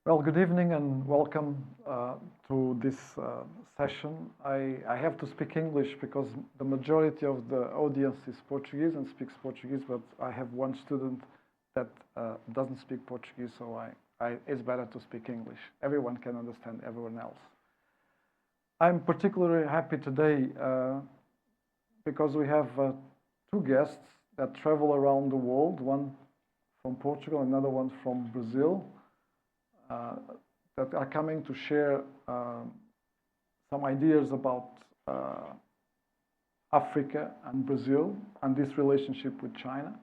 Well, good evening and welcome to this session. I have to speak English because the majority of the audience is Portuguese and speaks Portuguese, but I have one student that doesn't speak Portuguese, so it's better to speak English. Everyone can understand everyone else. I'm particularly happy today because we have two guests that travel around the world, one from Portugal, another one from Brazil. That are coming to share some ideas about Africa and Brazil and this relationship with China.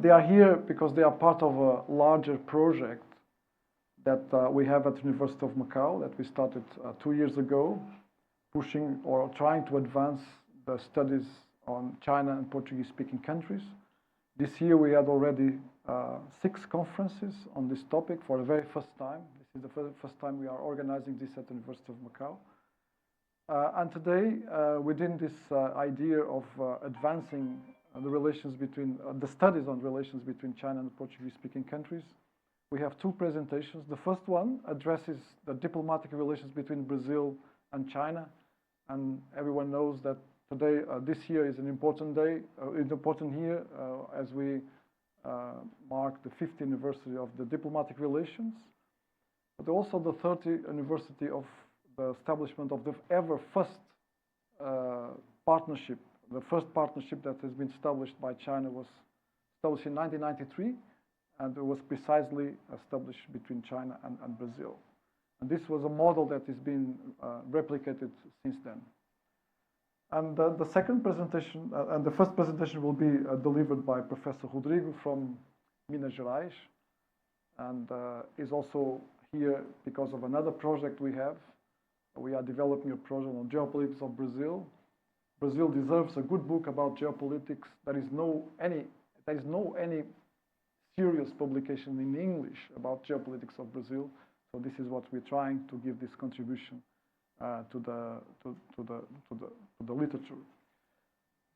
They are here because they are part of a larger project that we have at the University of Macau that we started 2 years ago, pushing or trying to advance the studies on China and Portuguese-speaking countries. This year we had already 6 conferences on this topic for the very first time. This is the first time we are organizing this at the University of Macau. And today, within this idea of advancing the relations between, the studies on relations between China and Portuguese-speaking countries, we have 2 presentations. The first one addresses the diplomatic relations between Brazil and China. And everyone knows that today, this year is an important day, important year as we mark the 50th anniversary of the diplomatic relations, but also the 30th anniversary of the establishment of the first partnership. The first partnership that has been established by China was established in 1993, and it was precisely established between China and Brazil. And this was a model that has been replicated since then. And the second presentation, and the first presentation will be delivered by Professor Rodrigo from Minas Gerais, and is also here because of another project we have. We are developing a project on geopolitics of Brazil. Brazil deserves a good book about geopolitics. There is no any serious publication in English about geopolitics of Brazil. So this is what we're trying to give this contribution to the literature.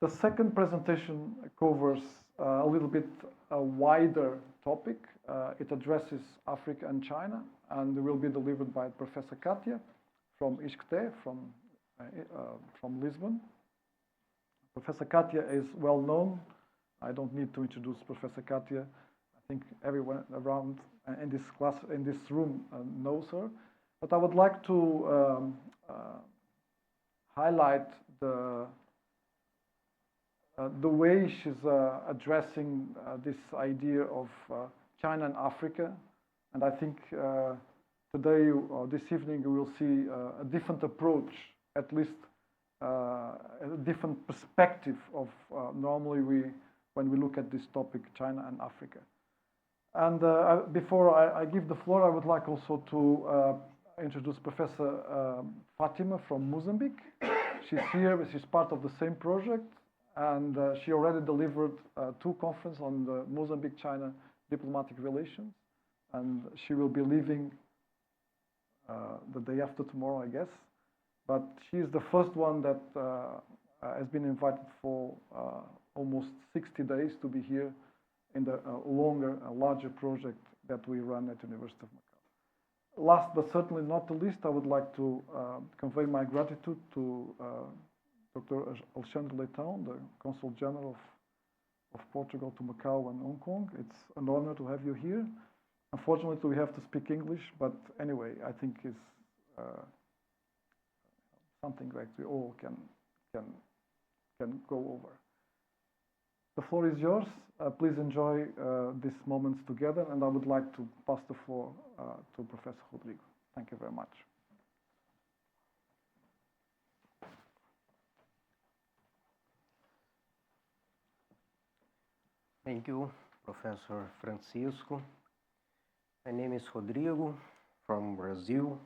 The second presentation covers a little bit a wider topic. It addresses Africa and China, and it will be delivered by Professor Katia from ISCTE, from Lisbon. Professor Katia is well known. I don't need to introduce Professor Katia. I think everyone around in this class, in this room, knows her. But I would like to highlight the way she's addressing this idea of China and Africa. And I think today or this evening we will see a different approach, at least a different perspective of normally when we look at this topic, China and Africa. And before I give the floor, I would like also to introduce Professor Fatima from Mozambique. She's here, she's part of the same project, and she already delivered 2 conferences on the Mozambique-China diplomatic relations, and she will be leaving the day after tomorrow, I guess. But she is the first one that has been invited for almost 60 days to be here in the larger project that we run at the University of Macau. Last but certainly not the least, I would like to convey my gratitude to Dr. Alexandre Leitão, the Consul General of Portugal to Macau and Hong Kong. It's an honor to have you here. Unfortunately, we have to speak English, but anyway, I think it's something that we all can go over. The floor is yours. Please enjoy these moments together, and I would like to pass the floor to Professor Rodrigo. Thank you very much. Thank you, Professor Francisco. My name is Rodrigo from Brazil.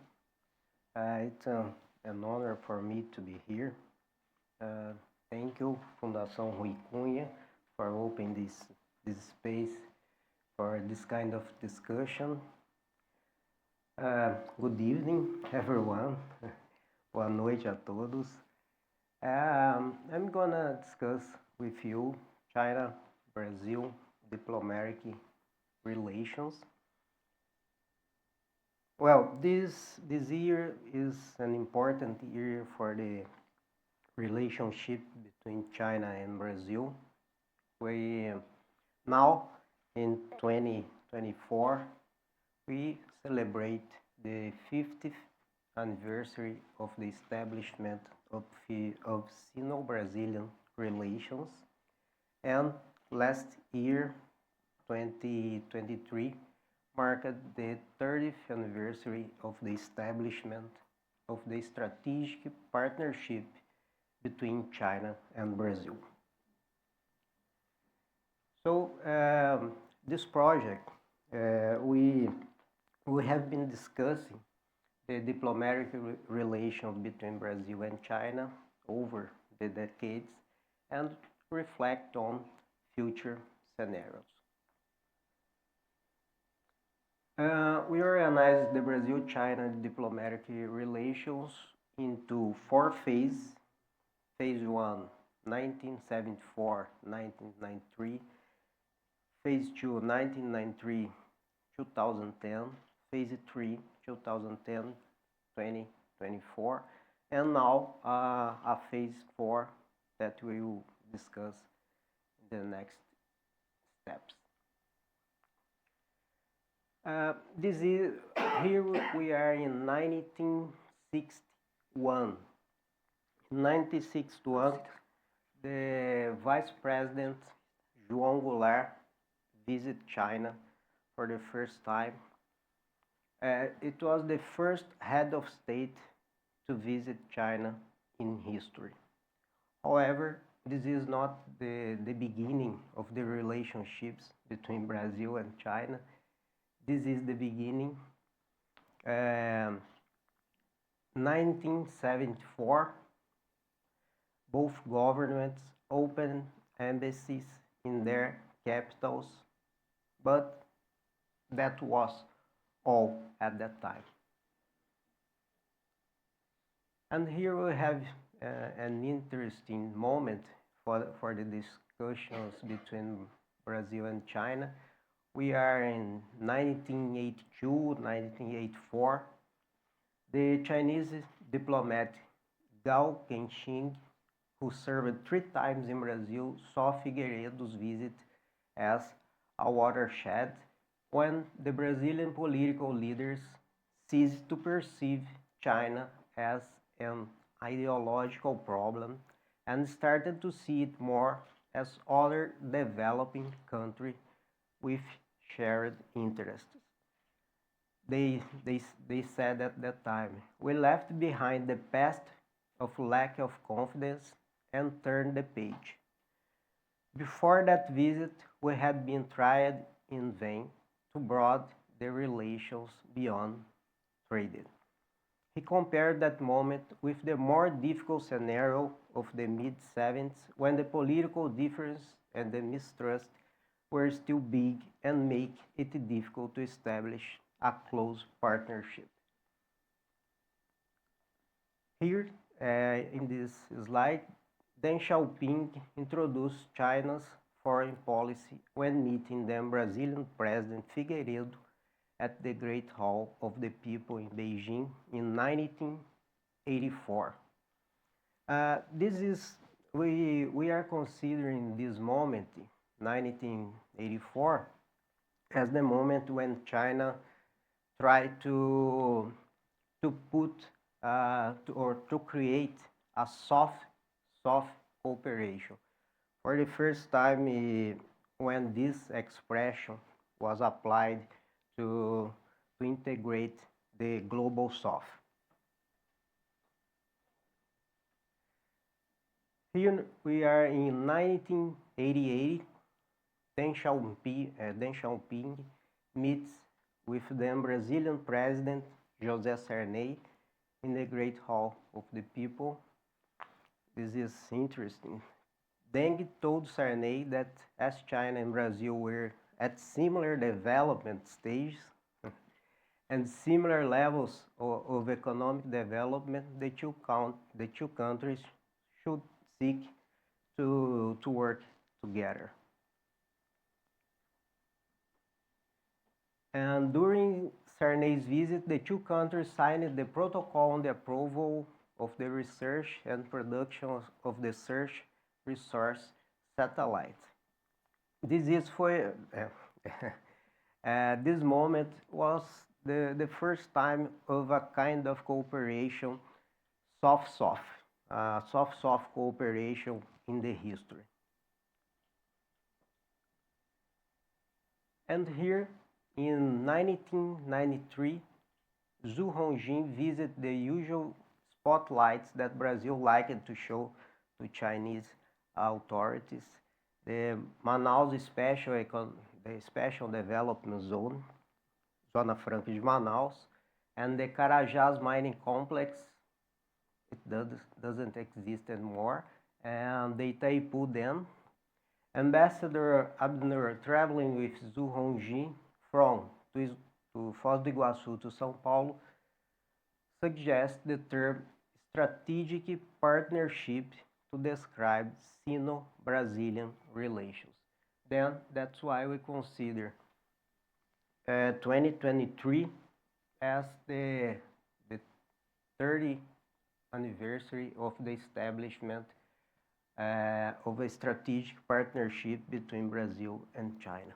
It's an honor for me to be here. Thank you, Fundação Rui Cunha, for opening this space for this kind of discussion. Good evening, everyone. Boa noite a todos. I'm gonna discuss with you China-Brazil diplomatic relations. Well, this year is an important year for the relationship between China and Brazil. We now in 2024 we celebrate the 50th anniversary of the establishment of Sino-Brazilian relations, and last year 2023 marked the 30th anniversary of the establishment of the strategic partnership between China and Brazil. So this project, we have been discussing the diplomatic relations between Brazil and China over the decades and reflect on future scenarios. We organized the Brazil-China diplomatic relations into 4 phases. Phase 1, 1974-1993. Phase 2, 1993-2010. Phase 3, 2010-2024. And now a phase 4 that we will discuss in the next steps. Here we are in 1961. In 1961, the Vice President João Goulart visited China for the first time. It was the first head of state to visit China in history. However, this is not the beginning of the relationships between Brazil and China. This is the beginning. 1974, both governments opened embassies in their capitals, but that was all at that time. And here we have an interesting moment for the discussions between Brazil and China. We are in 1982, 1984. The Chinese diplomat Gao Kenshin, who served 3 times in Brazil, saw Figueiredo's visit as a watershed when the Brazilian political leaders ceased to perceive China as an ideological problem and started to see it more as other developing country with shared interests. They said at that time, we left behind the past of lack of confidence and turned the page. Before that visit, we had been tried in vain to broaden the relations beyond trade. He compared that moment with the more difficult scenario of the mid-70s when the political difference and the mistrust were still big and make it difficult to establish a close partnership. Here, in this slide, Deng Xiaoping introduced China's foreign policy when meeting the Brazilian President Figueiredo at the Great Hall of the People in Beijing in 1984. We are considering this moment, 1984, as the moment when China tried to create a soft cooperation. For the first time, when this expression was applied to integrate the global South. Here we are in 1988. Deng Xiaoping meets with the Brazilian President José Sarney in the Great Hall of the People. This is interesting. Deng told Sarney that as China and Brazil were at similar development stages and similar levels of economic development, the two countries should seek to work together. And during Sarney's visit, the two countries signed the protocol on the approval of the research and production of the search resource satellite. This is for this moment was the first time of a kind of cooperation, soft cooperation in the history. And here in 1993, Zhu Hongjin visited the usual spotlights that Brazil liked to show to Chinese authorities. The Manaus Special Development Zone, Zona Franca de Manaus, and the Carajás Mining Complex, it doesn't exist anymore, and the Itaipu Dam. Ambassador Abner, traveling with Zhu Hongjin from to Foz do Iguaçu to São Paulo, suggests the term strategic partnership to describe Sino-Brazilian relations. Then that's why we consider 2023 as the 30th anniversary of the establishment of a strategic partnership between Brazil and China.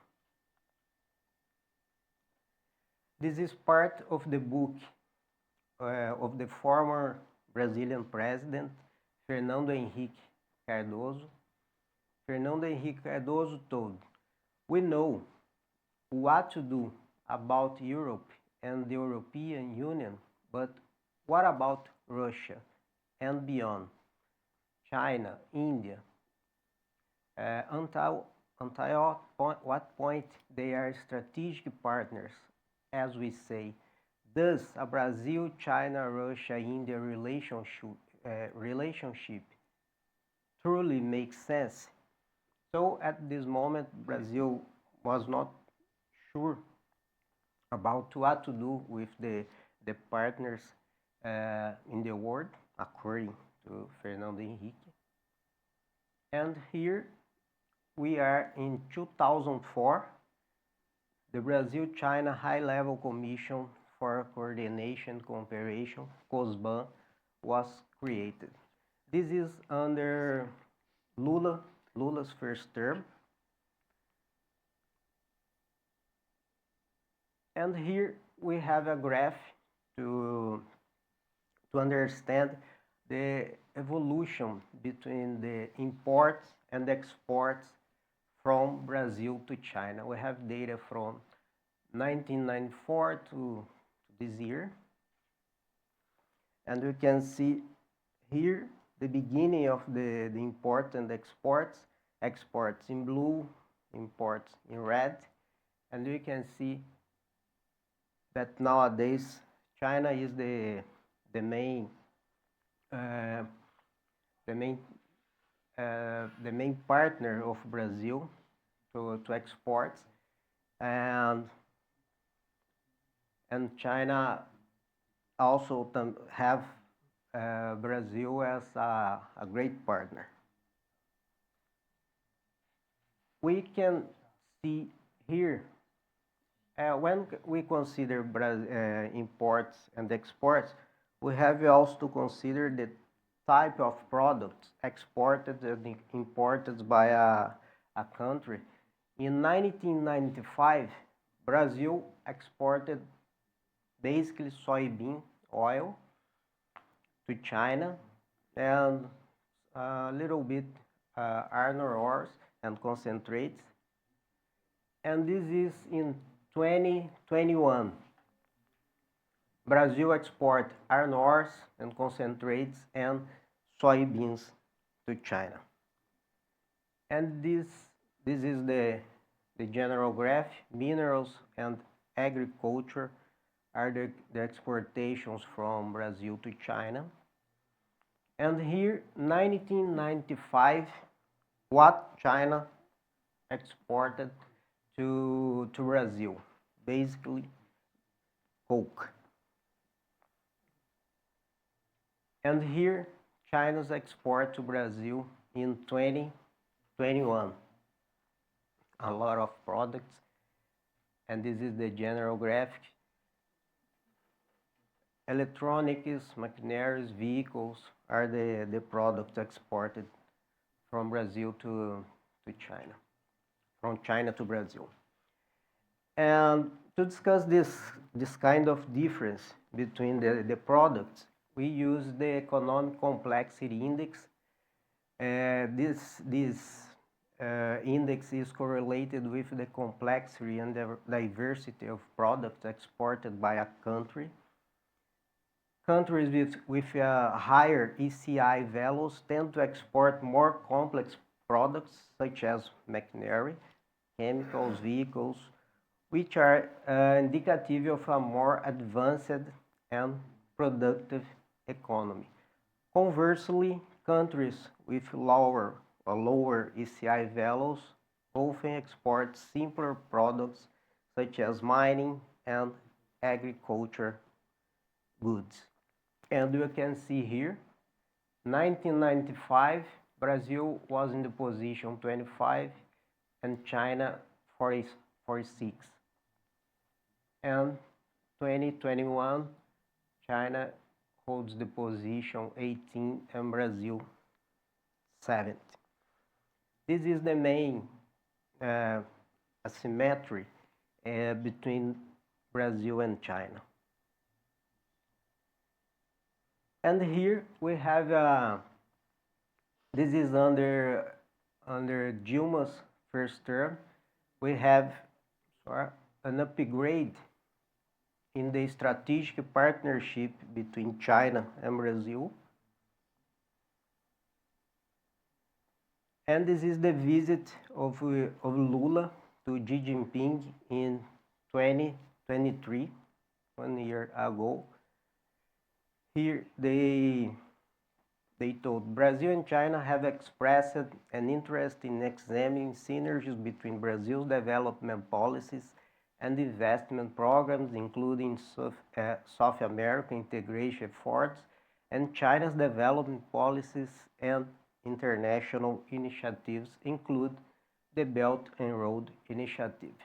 This is part of the book of the former Brazilian president, Fernando Henrique Cardoso. Fernando Henrique Cardoso told, "We know what to do about Europe and the European Union, but what about Russia and beyond? China, India, until what point they are strategic partners, as we say. Does a Brazil, China, Russia, India relationship truly make sense?" So at this moment, Brazil was not sure about what to do with the partners in the world, according to Fernando Henrique. And here we are in 2004, the Brazil-China High-Level Commission for Coordination Cooperation, COSBAN, was created. This is under Lula's first term. And here we have a graph to understand the evolution between the imports and exports from Brazil to China. We have data from 1994 to this year. And we can see here the beginning of the import and exports in blue, imports in red. And we can see that nowadays China is the main partner of Brazil to exports, and China also have Brazil as a great partner. We can see here when we consider imports and exports, we have also to consider the type of products exported and imported by a country. In 1995, Brazil exported basically soybean oil to China and a little bit iron ores and concentrates. And this is in 2021. Brazil export iron ores and concentrates and soybeans to China. And this is the general graph. Minerals and agriculture are the exportations from Brazil to China. And here, 1995, what China exported to Brazil, basically coke. And here, China's export to Brazil in 2021. A lot of products, and this is the general graphic. electronics, machineries, vehicles are the products exported from Brazil to China, from China to Brazil. And to discuss this kind of difference between the products, we use the Economic Complexity Index. This index is correlated with the complexity and the diversity of products exported by a country. Countries with higher ECI values tend to export more complex products such as machinery, chemicals, vehicles, which are indicative of a more advanced and productive economy. Conversely, countries with lower ECI values often export simpler products such as mining and agriculture goods. And you can see here, 1995, Brazil was in the position 25 and China 46. And 2021, China holds the position 18 and Brazil 7th. This is the main asymmetry between Brazil and China. And here we have, this is under Dilma's first term, we have an upgrade in the strategic partnership between China and Brazil. And this is the visit of Lula to Xi Jinping in 2023, 1 year ago. Here they told Brazil and China have expressed an interest in examining synergies between Brazil's development policies and investment programs, including South American integration efforts, and China's development policies and international initiatives include the Belt and Road Initiative.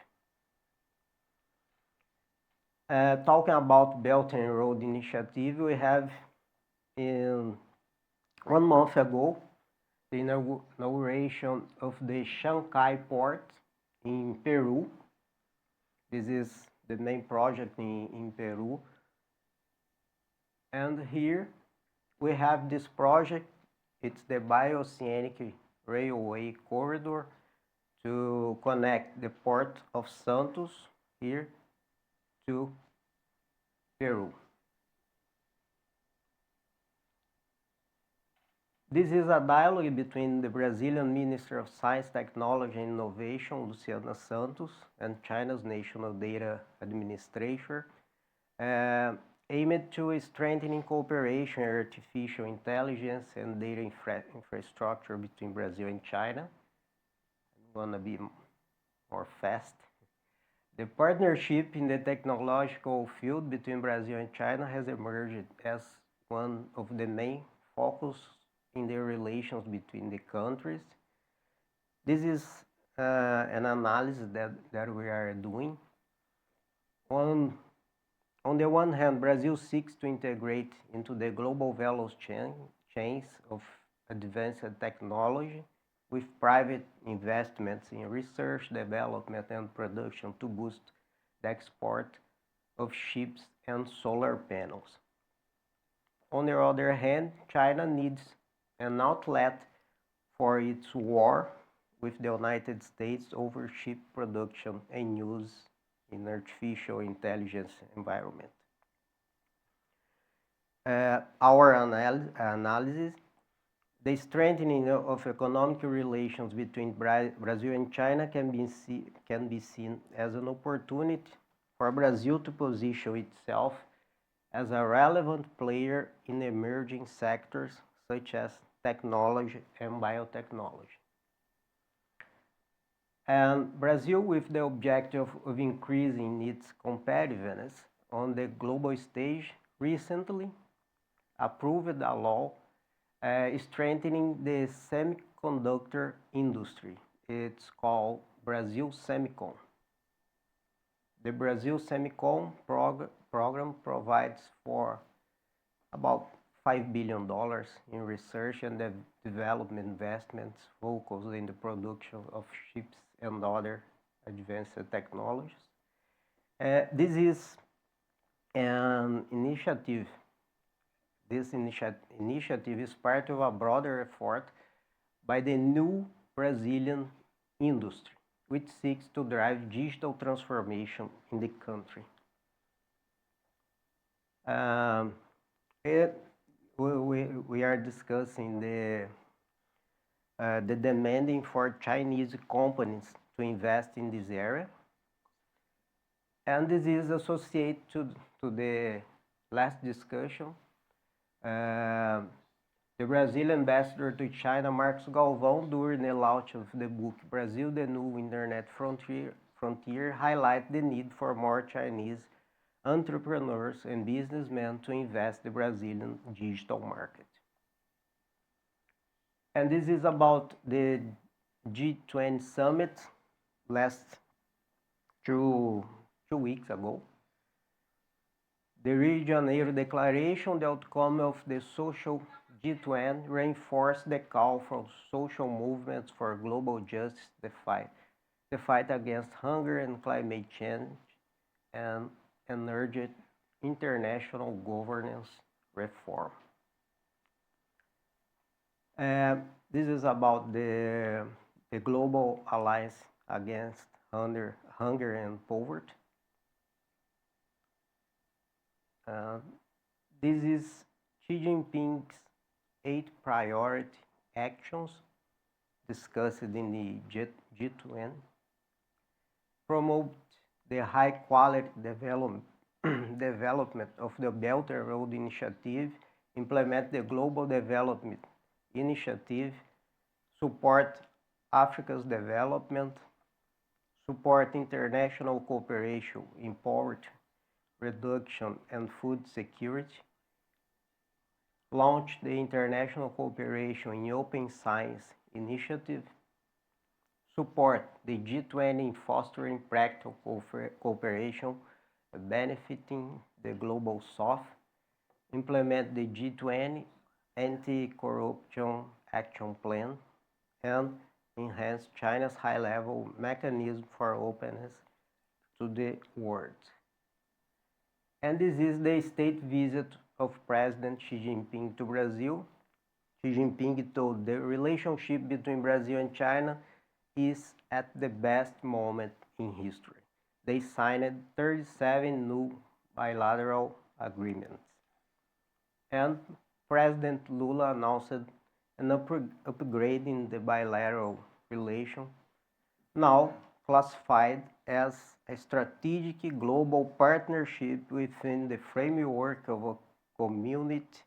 Talking about Belt and Road Initiative, we have in 1 month ago the inauguration of the Shanghai port in Peru. This is the main project in Peru. And here we have this project. It's the Bioceanic Railway Corridor to connect the port of Santos here to Peru. This is a dialogue between the Brazilian Minister of Science, Technology and Innovation, Luciana Santos, and China's National Data Administrator, aimed to strengthening cooperation in artificial intelligence and data infrastructure between Brazil and China. I'm gonna be more fast. The partnership in the technological field between Brazil and China has emerged as one of the main focus in the relations between the countries. This is an analysis that we are doing. On the one hand, Brazil seeks to integrate into the global value chains of advanced technology with private investments in research, development, and production to boost the export of chips and solar panels. On the other hand, China needs an outlet for its war with the United States over chip production and use in artificial intelligence environment. Our analysis, the strengthening of economic relations between Brazil and China can be seen as an opportunity for Brazil to position itself as a relevant player in emerging sectors such as technology and biotechnology. And Brazil, with the objective of increasing its competitiveness on the global stage, recently approved a law strengthening the semiconductor industry. It's called Brazil Semicon. The Brazil Semicon program provides for about $5 billion in research and development investments focused in the production of chips and other advanced technologies. This is an initiative. This initiative is part of a broader effort by the new Brazilian industry, which seeks to drive digital transformation in the country. We are discussing the demanding for Chinese companies to invest in this area. And this is associated to the last discussion. The Brazilian ambassador to China, Marcos Galvão, during the launch of the book Brazil, the New Internet Frontier, highlight the need for more Chinese entrepreneurs and businessmen to invest in the Brazilian digital market. And this is about the G20 summit last 2 weeks ago. The Rio de Janeiro Declaration, the outcome of the social G20, reinforced the call for social movements for global justice, the fight against hunger and climate change, and urged international governance reform. This is about the Global Alliance Against Hunger and Poverty. This is Xi Jinping's 8 priority actions discussed in the G20. Promote the high-quality development of the Belt and Road Initiative, implement the Global Development Initiative, support Africa's development, support international cooperation in poverty reduction and food security, launch the International Cooperation in Open Science Initiative, support the G20 in fostering practical cooperation benefiting the Global South, implement the G20 Anti-Corruption Action Plan, and enhance China's high-level mechanism for openness to the world. And this is the state visit of President Xi Jinping to Brazil. Xi Jinping told the relationship between Brazil and China is at the best moment in history. They signed 37 new bilateral agreements. And President Lula announced an upgrade in the bilateral relation, now classified as a strategic global partnership within the framework of a community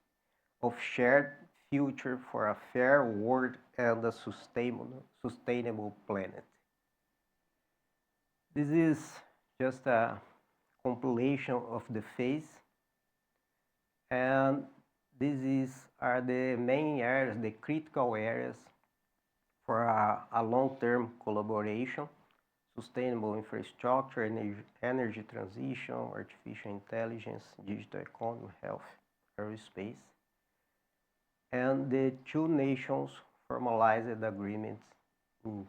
of shared future for a fair world and a sustainable planet. This is just a compilation of the phase, and are the main areas, the critical areas for a long-term collaboration: sustainable infrastructure, energy transition, artificial intelligence, digital economy, health, aerospace. And the two nations formalized agreements in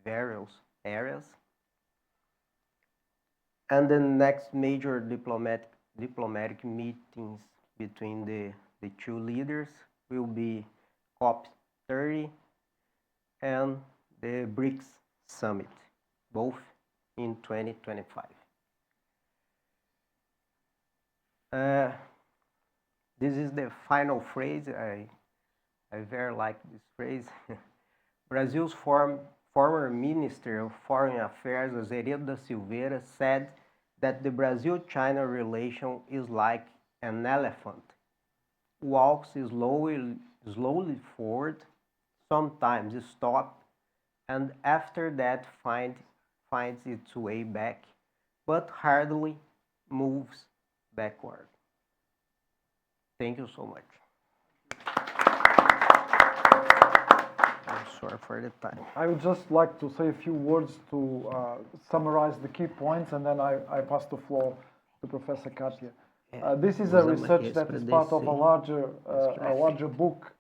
various areas. And the next major diplomatic meetings between the two leaders will be COP30 and the BRICS Summit, both in 2025. This is the final phrase. I very like this phrase. Brazil's former Minister of Foreign Affairs, Azeredo da Silveira, said that the Brazil-China relation is like an elephant. Walks slowly forward, sometimes stops, and after that finds its way back, but hardly moves backward. Thank you so much. I'm sorry for the time. I would just like to say a few words to summarize the key points, and then I pass the floor to Professor Katia. This is a research that is part of a larger book,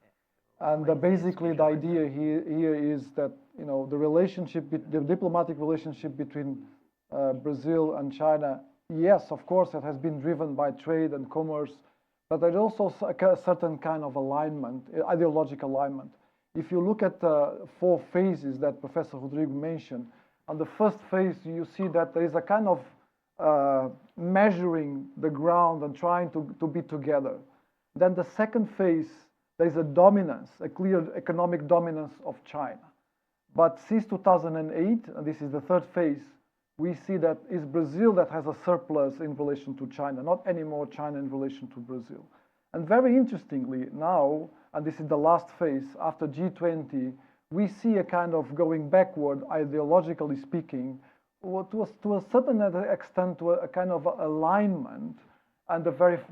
and basically the idea here is that the relationship, the diplomatic relationship between Brazil and China, yes, of course, it has been driven by trade and commerce, but there's also a certain kind of alignment, ideological alignment. If you look at the 4 phases that Professor Rodrigo mentioned, on the first phase, you see that there is a kind of measuring the ground and trying to be together. Then the second phase, there is a dominance, a clear economic dominance of China. But since 2008, and this is the third phase, we see that it's Brazil that has a surplus in relation to China, not anymore China in relation to Brazil. And very interestingly now, and this is the last phase, after G20, we see a kind of going backward, ideologically speaking, to a certain extent, to a kind of alignment. And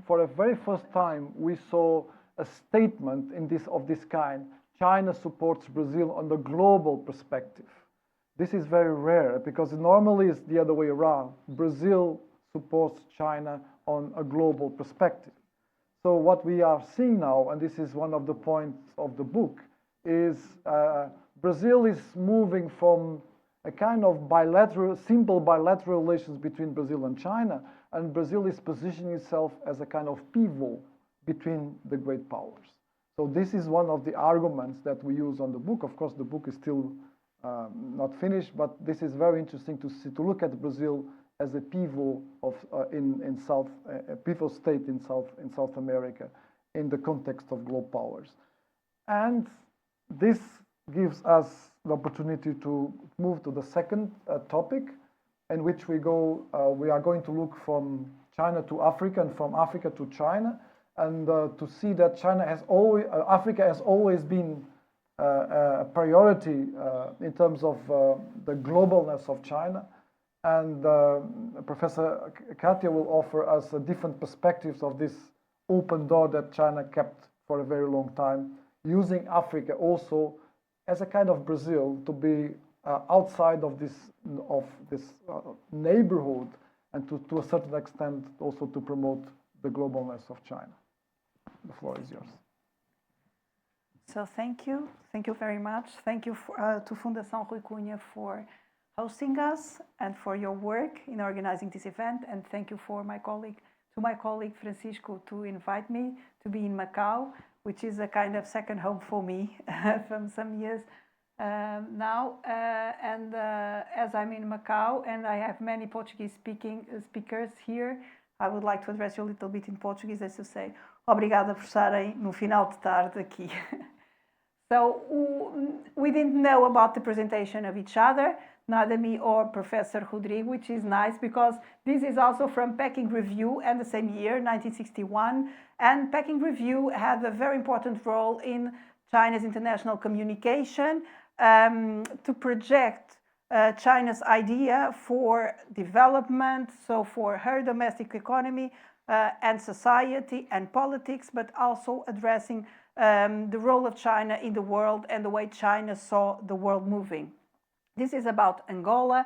for the very first time, we saw a statement of this kind. China supports Brazil on the global perspective. This is very rare because normally it's the other way around. Brazil supports China on a global perspective. So what we are seeing now, and this is one of the points of the book, is Brazil is moving from a kind of simple bilateral relations between Brazil and China, and Brazil is positioning itself as a kind of pivot between the great powers. So this is one of the arguments that we use on the book. Of course, the book is still not finished, but this is very interesting to look at Brazil as a pivot pivot state in South America in the context of global powers. And this gives us the opportunity to move to the second topic, in which we are going to look from China to Africa and from Africa to China, and to see that Africa has always been a priority in terms of the globalness of China. And Professor Katia will offer us different perspectives of this open door that China kept for a very long time, using Africa also as a kind of Brazil to be outside of this neighborhood, and to a certain extent also to promote the globalness of China. The floor is yours. So thank you very much. Thank you to Fundação Rui Cunha for hosting us and for your work in organizing this event, and thank you to my colleague Francisco to invite me to be in Macau, which is a kind of second home for me from some years now. And as I'm in Macau and I have many Portuguese speakers here, I would like to address you a little bit in Portuguese, as you say. Obrigada por estarem no final de tarde aqui. So we didn't know about the presentation of each other, neither me or Professor Rodrigo, which is nice because this is also from Peking Review, and the same year, 1961. And Peking Review had a very important role in China's international communication to project China's idea for development, so for her domestic economy and society and politics, but also addressing the role of China in the world and the way China saw the world moving. This is about Angola.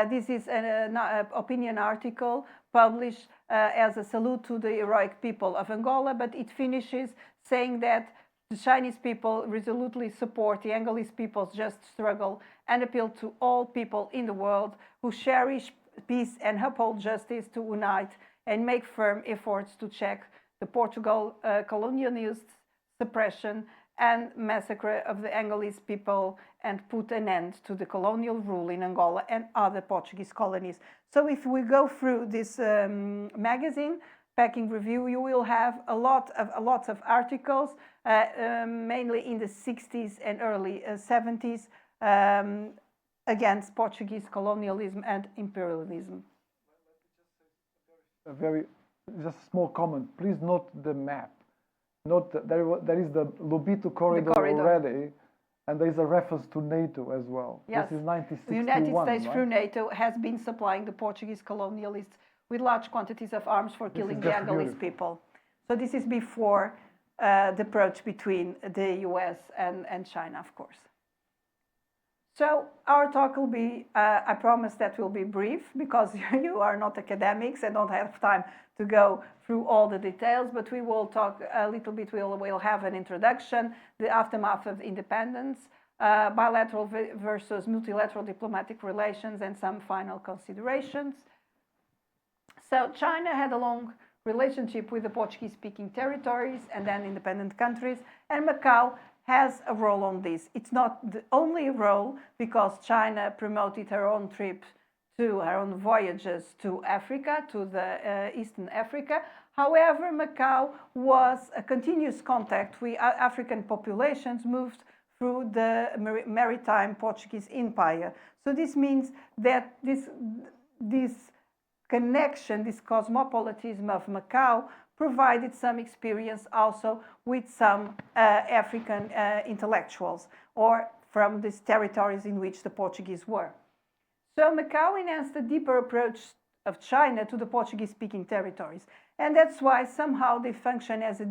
This is an opinion article published as a salute to the heroic people of Angola, but it finishes saying that the Chinese people resolutely support the Angolese people's just struggle and appeal to all people in the world who cherish peace and uphold justice to unite and make firm efforts to check the Portugal colonialist suppression and massacre of the Angolese people and put an end to the colonial rule in Angola and other Portuguese colonies. So if we go through this magazine, Peking Review, you will have a lot of articles, mainly in the 60s and early 70s, against Portuguese colonialism and imperialism. Just a small comment. Please note the map. Note that there is the Lobito corridor already, and there is a reference to NATO as well. Yes. This is 1961, the United States, right? through NATO, has been supplying the Portuguese colonialists with large quantities of arms for killing the Angolese people. So this is before the approach between the US and China, of course. So our talk will be, I promise that will be brief because you are not academics and don't have time to go through all the details, but we will talk a little bit, we'll have an introduction, the aftermath of independence, bilateral versus multilateral diplomatic relations, and some final considerations. So China had a long relationship with the Portuguese-speaking territories and then independent countries, and Macau has a role on this. It's not the only role because China promoted her own trips to her own voyages to Africa, to the Eastern Africa. However, Macau was a continuous contact with African populations moved through the maritime Portuguese Empire. So this means that this connection, this cosmopolitanism of Macau provided some experience also with some African intellectuals or from these territories in which the Portuguese were. So Macau enhanced a deeper approach of China to the Portuguese-speaking territories. And that's why somehow they function as a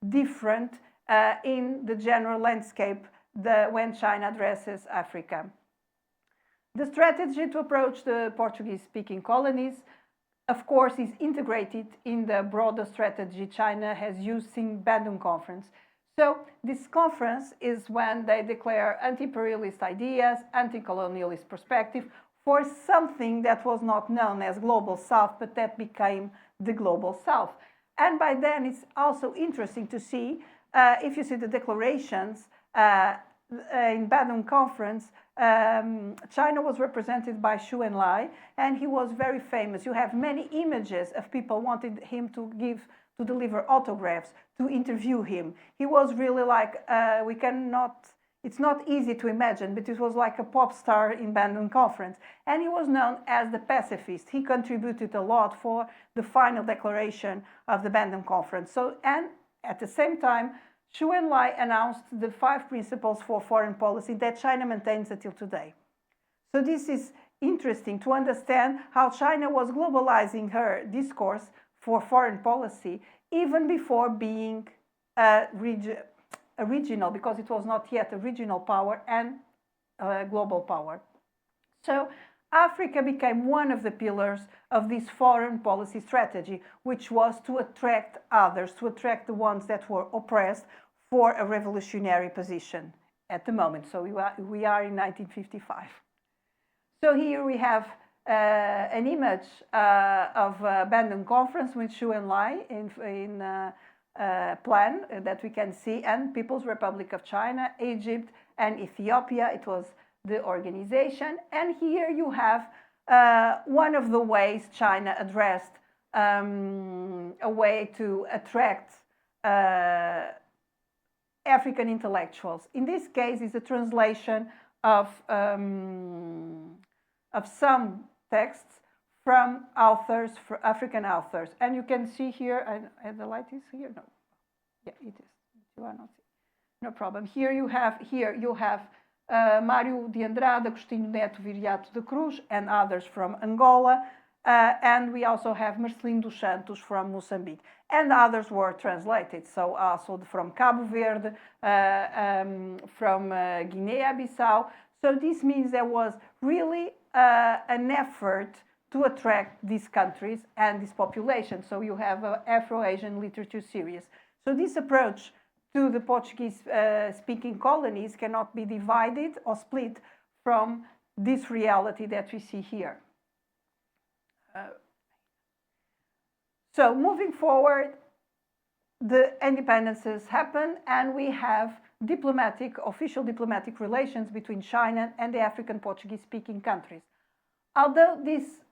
different in the general landscape when China addresses Africa. The strategy to approach the Portuguese-speaking colonies, of course, is integrated in the broader strategy China has used since Bandung Conference. So this conference is when they declare anti-imperialist ideas, anti-colonialist perspective for something that was not known as Global South, but that became the Global South. And by then, it's also interesting to see, if you see the declarations in Bandung Conference, China was represented by Xu Enlai, and he was very famous. You have many images of people wanting him to deliver autographs, to interview him. He was really like, it's not easy to imagine, but it was like a pop star in Bandung Conference. And he was known as the pacifist. He contributed a lot for the final declaration of the Bandung Conference. So, and at the same time, Xu Enlai announced the 5 principles for foreign policy that China maintains until today. So this is interesting to understand how China was globalizing her discourse for foreign policy even before being a regional, because it was not yet a regional power and a global power. So Africa became one of the pillars of this foreign policy strategy, which was to attract others, to attract the ones that were oppressed for a revolutionary position at the moment. So we are in 1955. So here we have an image of Bandung Conference with Xu Enlai in plan that we can see, and People's Republic of China, Egypt, and Ethiopia. It was the organization. And here you have one of the ways China addressed a way to attract African intellectuals. In this case, is a translation of some texts from authors, for African authors. And you can see here, and the light is here? No. Yeah, it is. You are not seeing. No problem. Here you have Mário de Andrade, Agostinho Neto Viriato de Cruz, and others from Angola. And we also have Marcelino dos Santos from Mozambique. And others were translated. So also from Cabo Verde, from Guinea-Bissau. So this means there was really an effort to attract these countries and this population. So you have an Afro-Asian literature series. So this approach to the Portuguese-speaking colonies cannot be divided or split from this reality that we see here. So moving forward, the independences happen, and we have official diplomatic relations between China and the African Portuguese-speaking countries. Although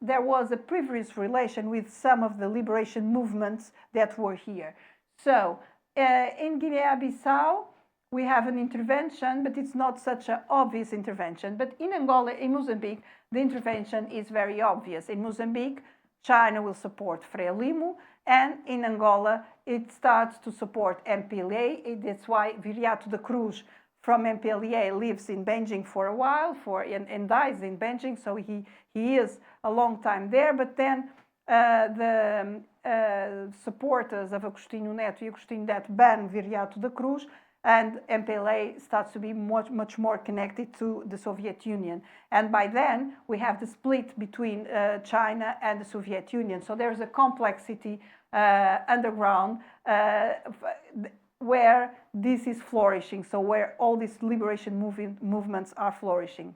there was a previous relation with some of the liberation movements that were here. So in Guinea-Bissau, we have an intervention, but it's not such an obvious intervention. But in Angola, in Mozambique, the intervention is very obvious. In Mozambique, China will support Frelimo, and in Angola, it starts to support MPLA. That's why Viriato de Cruz from MPLA lives in Beijing for a while, and dies in Beijing, so he is a long time there. But then the supporters of Agostinho Neto ban Viriato de Cruz, and MPLA starts to be much more connected to the Soviet Union. And by then, we have the split between China and the Soviet Union. So there's a complexity underground where this is flourishing, so where all these liberation movements are flourishing.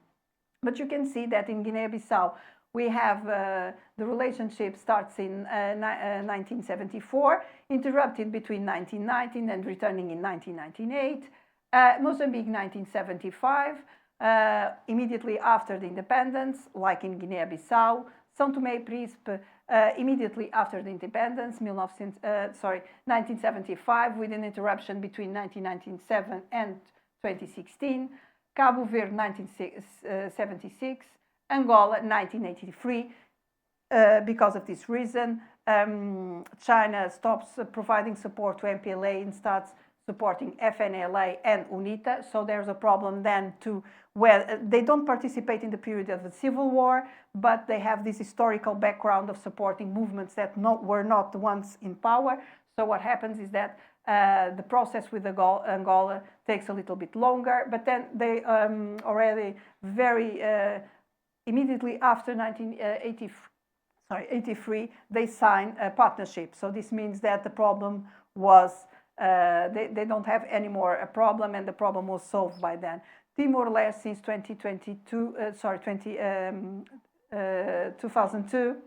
But you can see that in Guinea-Bissau, we have the relationship starts in 1974, interrupted between 1919 and returning in 1998. Mozambique, 1975, immediately after the independence, like in Guinea-Bissau. São Tomé e Príncipe, immediately after the independence, 1975, with an interruption between 1997 and 2016. Cabo Verde, 1976. Angola, 1983. Because of this reason, China stops providing support to MPLA and starts supporting FNLA and UNITA. So there's a problem then where they don't participate in the period of the civil war, but they have this historical background of supporting movements that were not the ones in power. So what happens is that the process with Angola takes a little bit longer, but then they already immediately after 1983, they sign a partnership. So this means that the problem was, they don't have any more a problem, and the problem was solved by then. Timor-Leste since 2002,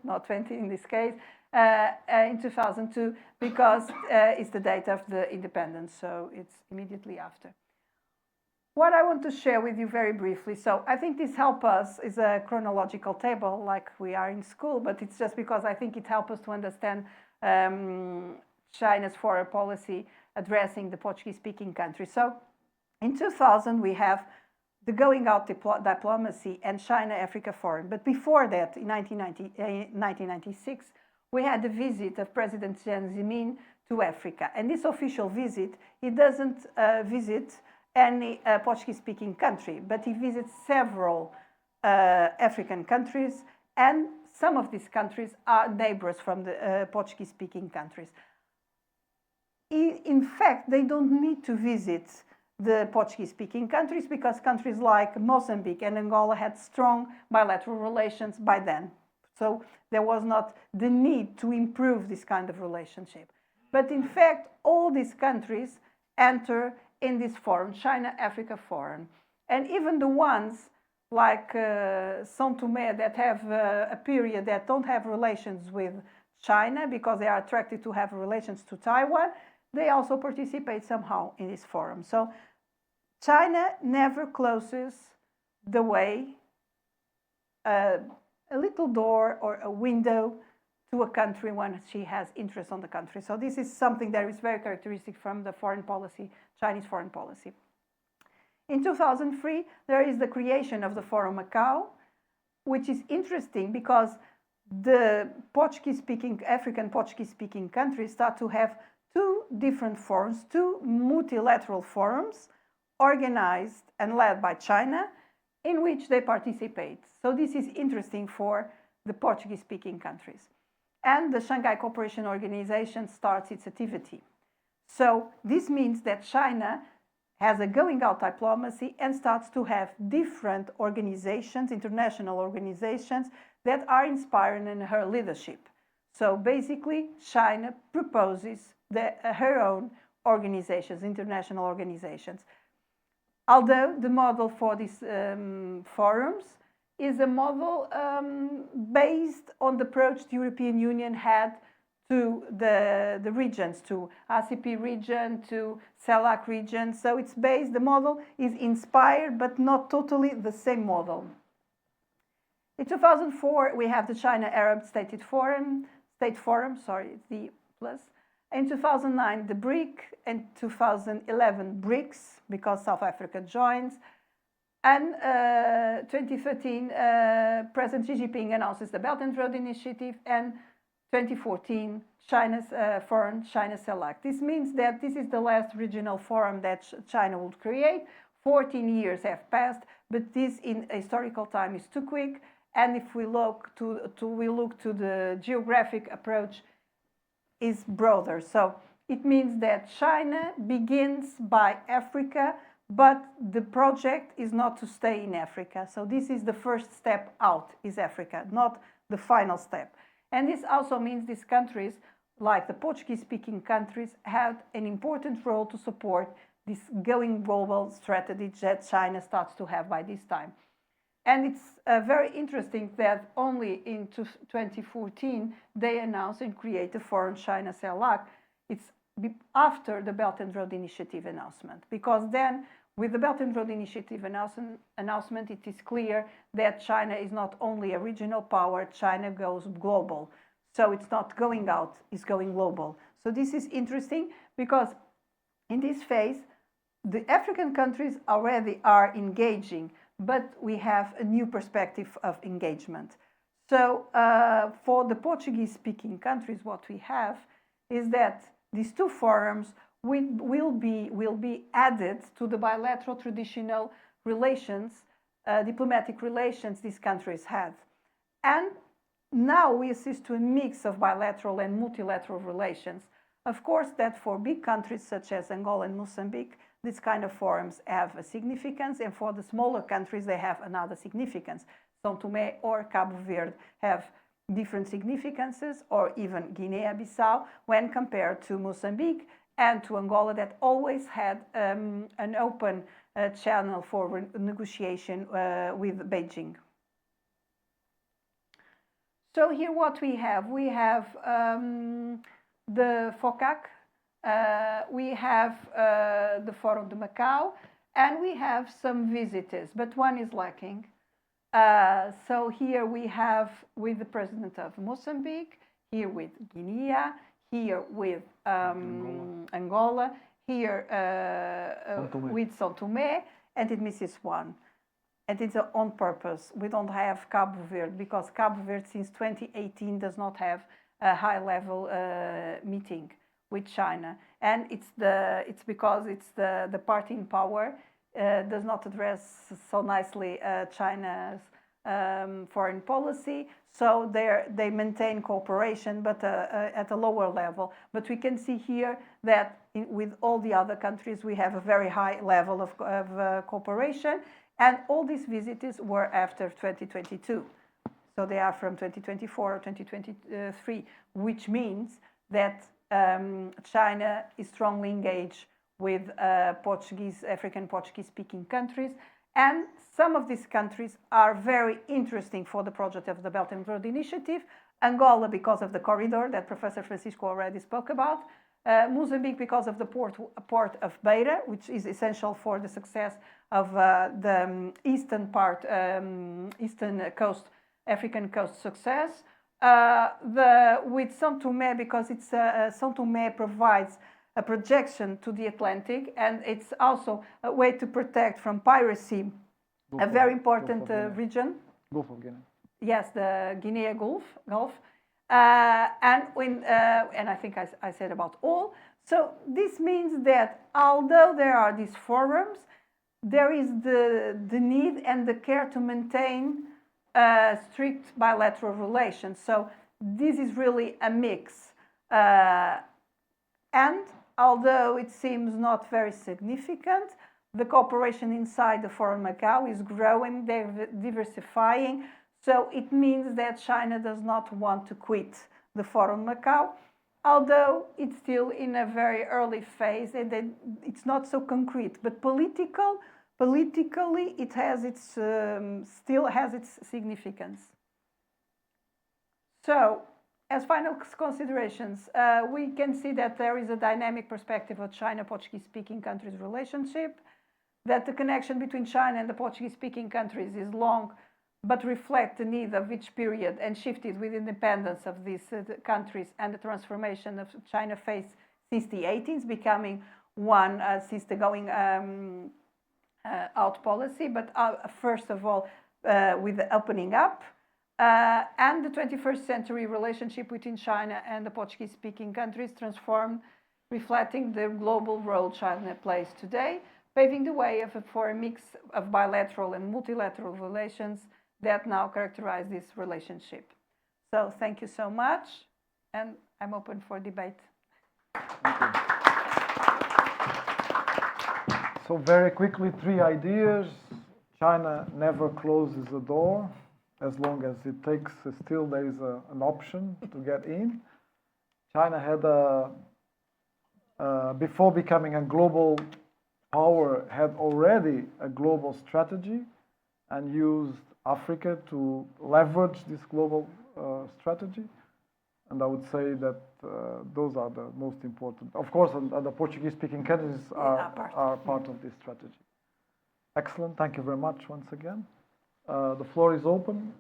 not 20 in this case, in 2002, because it's the date of the independence, so it's immediately after. What I want to share with you very briefly, so I think this helps us, is a chronological table like we are in school, but it's just because I think it helps us to understand China's foreign policy addressing the Portuguese-speaking countries. So in 2000, we have the Going Out diplomacy and China-Africa Forum. But before that, in 1996, we had the visit of President Jiang Zemin to Africa. And this official visit, he doesn't visit any Portuguese-speaking country, but he visits several African countries, and some of these countries are neighbors from the Portuguese-speaking countries. In fact, they don't need to visit the Portuguese-speaking countries because countries like Mozambique and Angola had strong bilateral relations by then. So there was not the need to improve this kind of relationship. But in fact, all these countries enter in this forum, China-Africa Forum. And even the ones like São Tomé that have a period that don't have relations with China because they are attracted to have relations to Taiwan, they also participate somehow in this forum. So China never closes the way, a little door or a window to a country when she has interest on the country. So this is something that is very characteristic from the foreign policy, Chinese foreign policy. In 2003, there is the creation of the Forum Macau, which is interesting because the Portuguese-speaking, African Portuguese-speaking countries start to have two different forums, two multilateral forums, organized and led by China, in which they participate. So this is interesting for the Portuguese-speaking countries. And the Shanghai Cooperation Organization starts its activity. So this means that China has a going out diplomacy and starts to have different organizations, international organizations, that are inspiring in her leadership. So basically, China proposes her own organizations, international organizations. Although the model for these forums is a model based on the approach the European Union had to the regions, to ACP region, to CELAC region. So it's based, the model is inspired, but not totally the same model. In 2004, we have the China-Arab State Forum, the plus. In 2009, the BRIC, and 2011, BRICS, because South Africa joins. And 2013, President Xi Jinping announces the Belt and Road Initiative, and 2014, China's forum, China-CELAC. This means that this is the last regional forum that China would create. 14 years have passed, but this in historical time is too quick. And if we look to the geographic approach, is broader. So it means that China begins by Africa, but the project is not to stay in Africa. So this is the first step out, is Africa, not the final step. And this also means these countries, like the Portuguese-speaking countries, have an important role to support this going global strategy that China starts to have by this time. And it's very interesting that only in 2014 they announced and created the Foreign China CELAC. It's after the Belt and Road Initiative announcement, because then with the Belt and Road Initiative announcement, it is clear that China is not only a regional power, China goes global. So it's not going out, it's going global. So this is interesting because in this phase, the African countries already are engaging, but we have a new perspective of engagement. So for the Portuguese-speaking countries, what we have is that these two forums will be added to the bilateral traditional relations, diplomatic relations these countries had. And now we assist to a mix of bilateral and multilateral relations. Of course, that for big countries such as Angola and Mozambique, these kind of forums have a significance, and for the smaller countries, they have another significance. São Tomé or Cabo Verde have different significances, or even Guinea-Bissau, when compared to Mozambique and to Angola, that always had an open channel for negotiation with Beijing. So here what we have the FOCAC, we have the Forum de Macau, and we have some visitors, but one is lacking. So here we have with the president of Mozambique, here with Guinea, here with Angola, here with São Tomé, and it misses one. And it's on purpose. We don't have Cabo Verde because Cabo Verde since 2018 does not have a high-level meeting with China, and it's because it's the party in power does not address so nicely China's foreign policy, so they maintain cooperation, but at a lower level. But we can see here that with all the other countries we have a very high level of cooperation, and all these visitors were after 2022. So they are from 2024 or 2023, which means that China is strongly engaged with African Portuguese-speaking countries, and some of these countries are very interesting for the project of the Belt and Road Initiative. Angola because of the corridor that Professor Francisco already spoke about. Mozambique because of the port of Beira, which is essential for the success of the eastern coast, African coast success. With São Tomé because São Tomé provides a projection to the Atlantic, and it's also a way to protect from piracy a very important region. Gulf of Guinea. Yes, the Guinea Gulf. And I think I said about all. So this means that although there are these forums, there is the need and the care to maintain strict bilateral relations. So this is really a mix. And although it seems not very significant, the cooperation inside the Forum Macau is growing, diversifying. So it means that China does not want to quit the Forum Macau, although it's still in a very early phase and it's not so concrete. But politically, it has still has its significance. So, as final considerations, we can see that there is a dynamic perspective of China-Portuguese-speaking countries' relationship, that the connection between China and the Portuguese-speaking countries is long, but reflect the need of each period and shifted with independence of these countries and the transformation of China faced since the 80s, becoming one since the going out policy, but first of all with the opening up. And the 21st century relationship between China and the Portuguese-speaking countries transformed, reflecting the global role China plays today, paving the way for a mix of bilateral and multilateral relations that now characterize this relationship. So thank you so much, and I'm open for debate. Thank you. So very quickly, 3 ideas. China never closes the door. As long as it takes, still there is an option to get in. China had before becoming a global power, had already a global strategy and used Africa to leverage this global strategy. And I would say that those are the most important. Of course, and the Portuguese-speaking countries are part of this strategy. Excellent. Thank you very much once again. The floor is open.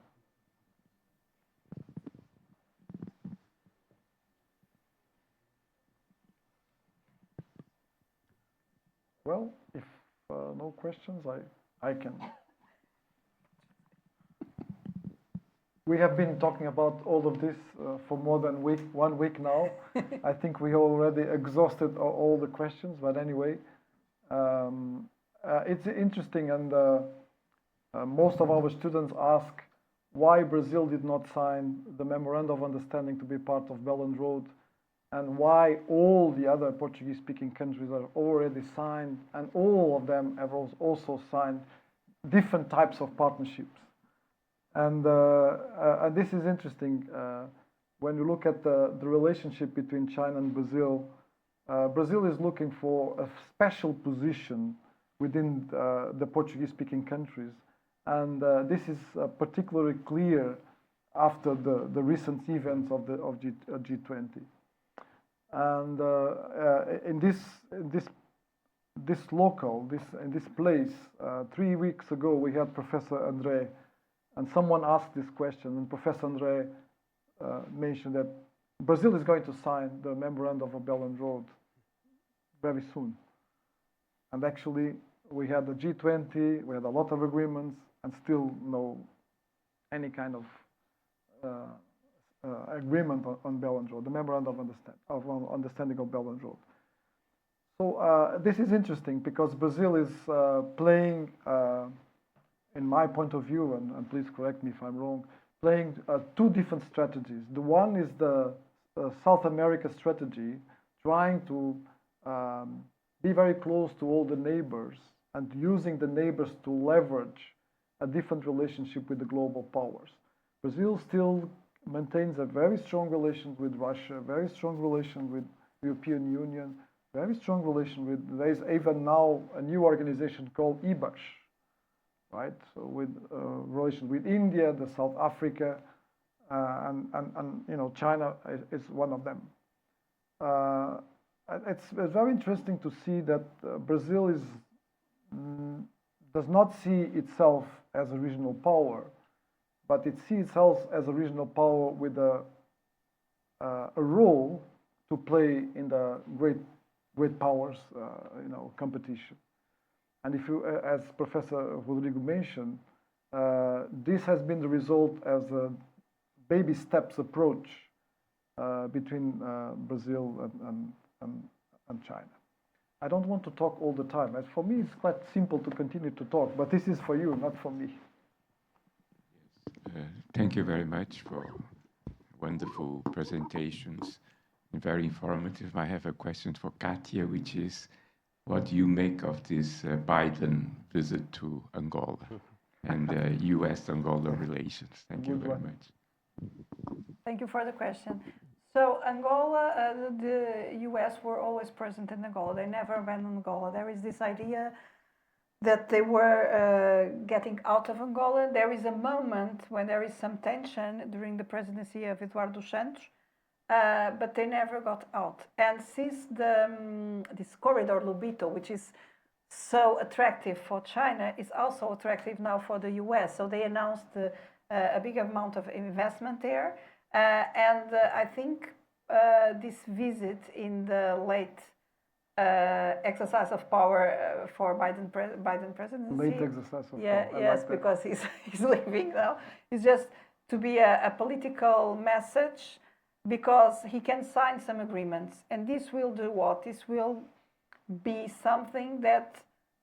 Well, if no questions, I can. We have been talking about all of this for more than 1 week now. I think we already exhausted all the questions, but anyway, it's interesting, and most of our students ask why Brazil did not sign the Memorandum of Understanding to be part of Belt and Road, and why all the other Portuguese-speaking countries are already signed, and all of them have also signed different types of partnerships. And this is interesting. When you look at the relationship between China and Brazil, Brazil is looking for a special position within the Portuguese-speaking countries. And this is particularly clear after the recent events of G20. And in this place, 3 weeks ago, we had Professor André, and someone asked this question, and Professor André mentioned that Brazil is going to sign the Memorandum of Belt and Road very soon. And actually, we had the G20, we had a lot of agreements, and still no any kind of agreement on Belt and Road, the Memorandum of Understanding of Belt and Road. So this is interesting because Brazil is playing, in my point of view, and please correct me if I'm wrong, playing 2 different strategies. The one is the South America strategy, trying to be very close to all the neighbors and using the neighbors to leverage a different relationship with the global powers. Brazil still maintains a very strong relation with Russia, very strong relation with the European Union, very strong relation with, there is even now a new organization called IBAS, right? So with relation with India, the South Africa, and you know, China is one of them. It's very interesting to see that Brazil does not see itself as a regional power, but it sees itself as a regional power with a role to play in the great powers, you know, competition. And if you, as Professor Rodrigo mentioned, this has been the result as a baby steps approach between Brazil and China. I don't want to talk all the time. As for me, it's quite simple to continue to talk, but this is for you, not for me. Yes. Thank you very much for wonderful presentations, very informative. I have a question for Katia, which is, what do you make of this Biden visit to Angola and US-Angola relations? Thank you very much. Thank you for the question. So Angola, the US were always present in Angola. They never went in Angola. There is this idea that they were getting out of Angola. There is a moment when there is some tension during the presidency of Eduardo Santos, but they never got out. And since this corridor Lobito, which is so attractive for China, is also attractive now for the US. So they announced a big amount of investment there. And I think this visit in the late exercise of power for Biden presidency. Late exercise of power. Yes, like because he's leaving now. It's just to be a political message, because he can sign some agreements. And this will do what? This will be something that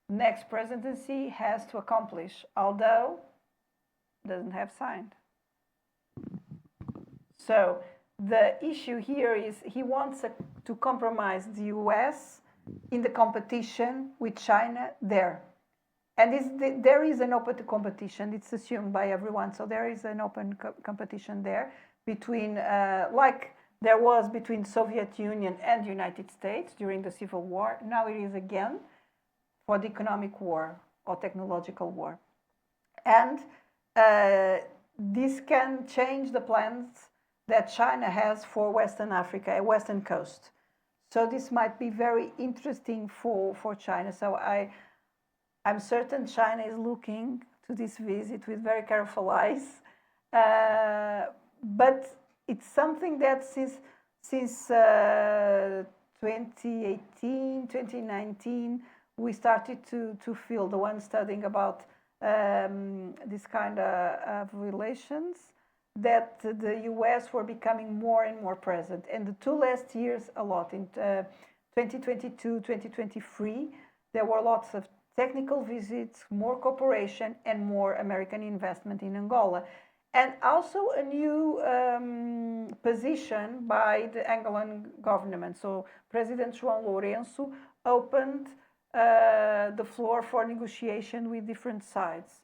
next presidency has to accomplish, although doesn't have signed. So the issue here is he wants to compromise the US in the competition with China there. And there is an open competition, it's assumed by everyone, so there is an open competition there between, like there was between Soviet Union and United States during the Civil War. Now it is again for the economic war or technological war. And this can change the plans that China has for Western Africa, Western coast. So this might be very interesting for China. So I'm certain China is looking to this visit with very careful eyes. But it's something that since 2018, 2019, we started to feel, the ones studying about this kind of relations, that the US were becoming more and more present. And the 2 last years, a lot. In 2022, 2023, there were lots of technical visits, more cooperation, and more American investment in Angola. And also a new position by the Angolan government. So President João Lourenço opened the floor for negotiation with different sides.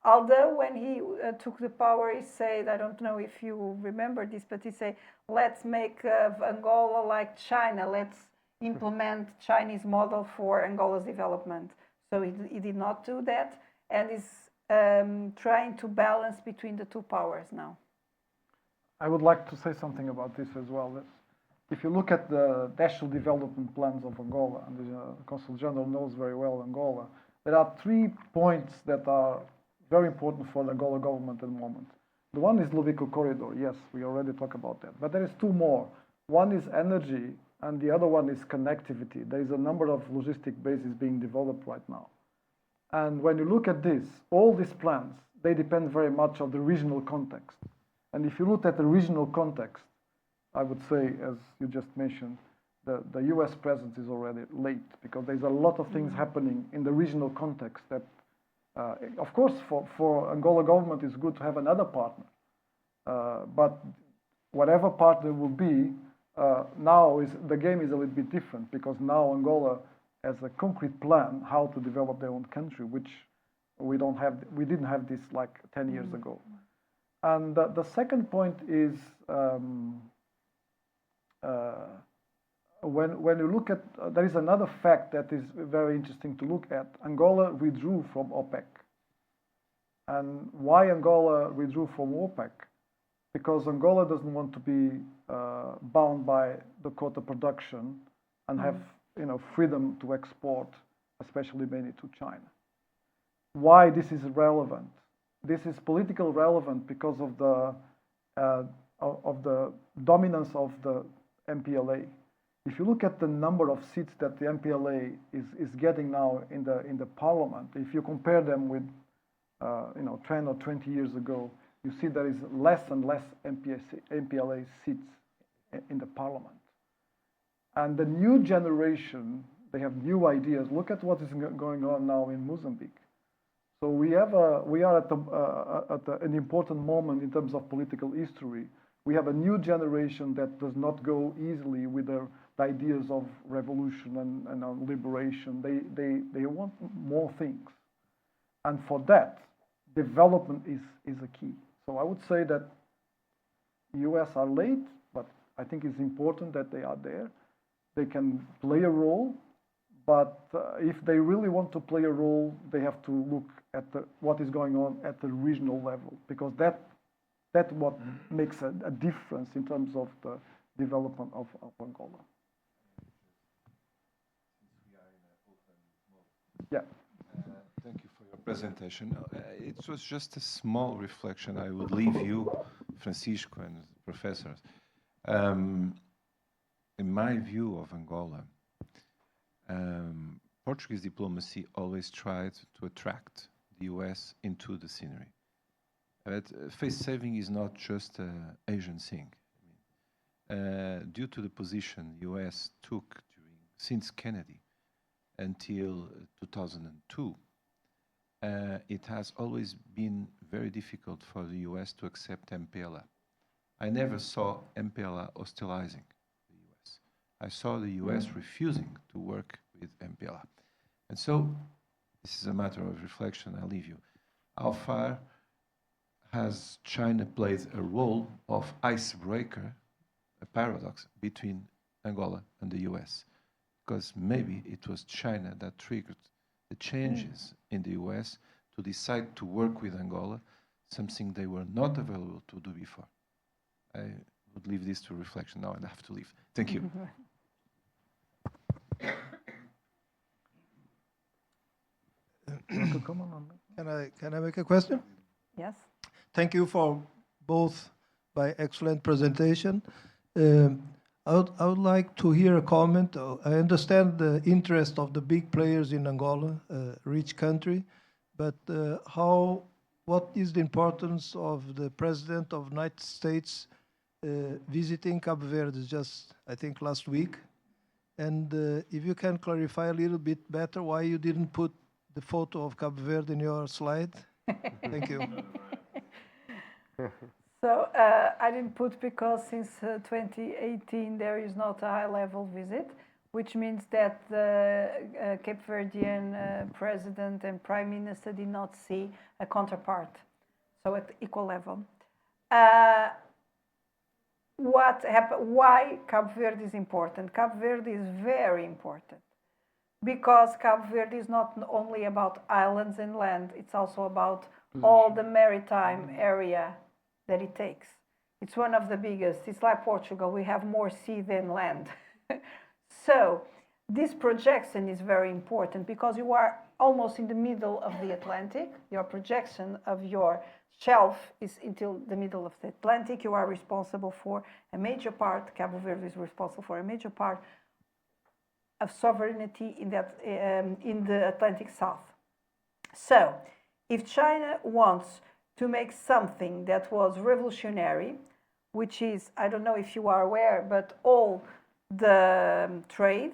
Although when he took the power, he said, I don't know if you remember this, but he said, let's make Angola like China. Let's implement Chinese model for Angola's development. So he did not do that, and is trying to balance between the two powers now. I would like to say something about this as well. If you look at the national development plans of Angola, and the Consul General knows very well Angola, there are 3 points that are very important for the Angola government at the moment. The one is Lovico Corridor. Yes, we already talked about that. But there is 2 more. One is energy, and the other one is connectivity. There is a number of logistic bases being developed right now. And when you look at this, all these plans, they depend very much on the regional context. And if you look at the regional context, I would say, as you just mentioned, the US presence is already late, because there's a lot of things happening in the regional context that, of course, for Angola government, it's good to have another partner. But whatever partner will be, now the game is a little bit different, because now Angola has a concrete plan how to develop their own country, which we didn't have this like 10 years ago. And the second point is when you look at, there is another fact that is very interesting to look at. Angola withdrew from OPEC. And why Angola withdrew from OPEC? Because Angola doesn't want to be bound by the quota production and have freedom to export, especially mainly to China. Why this is relevant? This is politically relevant because of the dominance of the MPLA. If you look at the number of seats that the MPLA is getting now in the parliament, if you compare them with 10 or 20 years ago, you see there is less and less MPLA seats in the parliament. And the new generation, they have new ideas. Look at what is going on now in Mozambique. So we are at an important moment in terms of political history. We have a new generation that does not go easily with the ideas of revolution and liberation. They want more things. And for that, development is a key. So I would say that US are late, but I think it's important that they are there. They can play a role, but if they really want to play a role, they have to look at what is going on at the regional level, because that's what makes a difference in terms of the development of Angola. Yeah. Thank you for your presentation. It was just a small reflection. I would leave you, Francisco and professors. In my view of Angola, Portuguese diplomacy always tried to attract the US into the scenery. But face saving is not just an Asian thing. Due to the position the US took since Kennedy until 2002, it has always been very difficult for the US to accept MPLA. I never saw MPLA hostilizing the US. I saw the US refusing to work with MPLA. And so this is a matter of reflection. I leave you. How far has China played a role of icebreaker, a paradox, between Angola and the US? Because maybe it was China that triggered the changes in the US to decide to work with Angola, something they were not available to do before. I would leave this to reflection now, and I have to leave. Thank you. Want to comment on that? Can I make a question? Yes. Thank you for both by excellent presentation. I would like to hear a comment. I understand the interest of the big players in Angola, rich country, but what is the importance of the President of the United States visiting Cabo Verde just, I think, last week? And if you can clarify a little bit better why you didn't put the photo of Cabo Verde in your slide? Thank you. So I didn't put because since 2018 there is not a high-level visit, which means that the Cape Verdean president and prime minister did not see a counterpart, so at equal level. What happened? Why Cabo Verde is important? Cabo Verde is very important because Cabo Verde is not only about islands and land; it's also about all the maritime area that it takes. It's one of the biggest. It's like Portugal. We have more sea than land. So this projection is very important because you are almost in the middle of the Atlantic. Your projection of your shelf is until the middle of the Atlantic. You are responsible for a major part. Cabo Verde is responsible for a major part of sovereignty in that in the Atlantic South. So if China wants to make something that was revolutionary, which is, I don't know if you are aware, but all the trade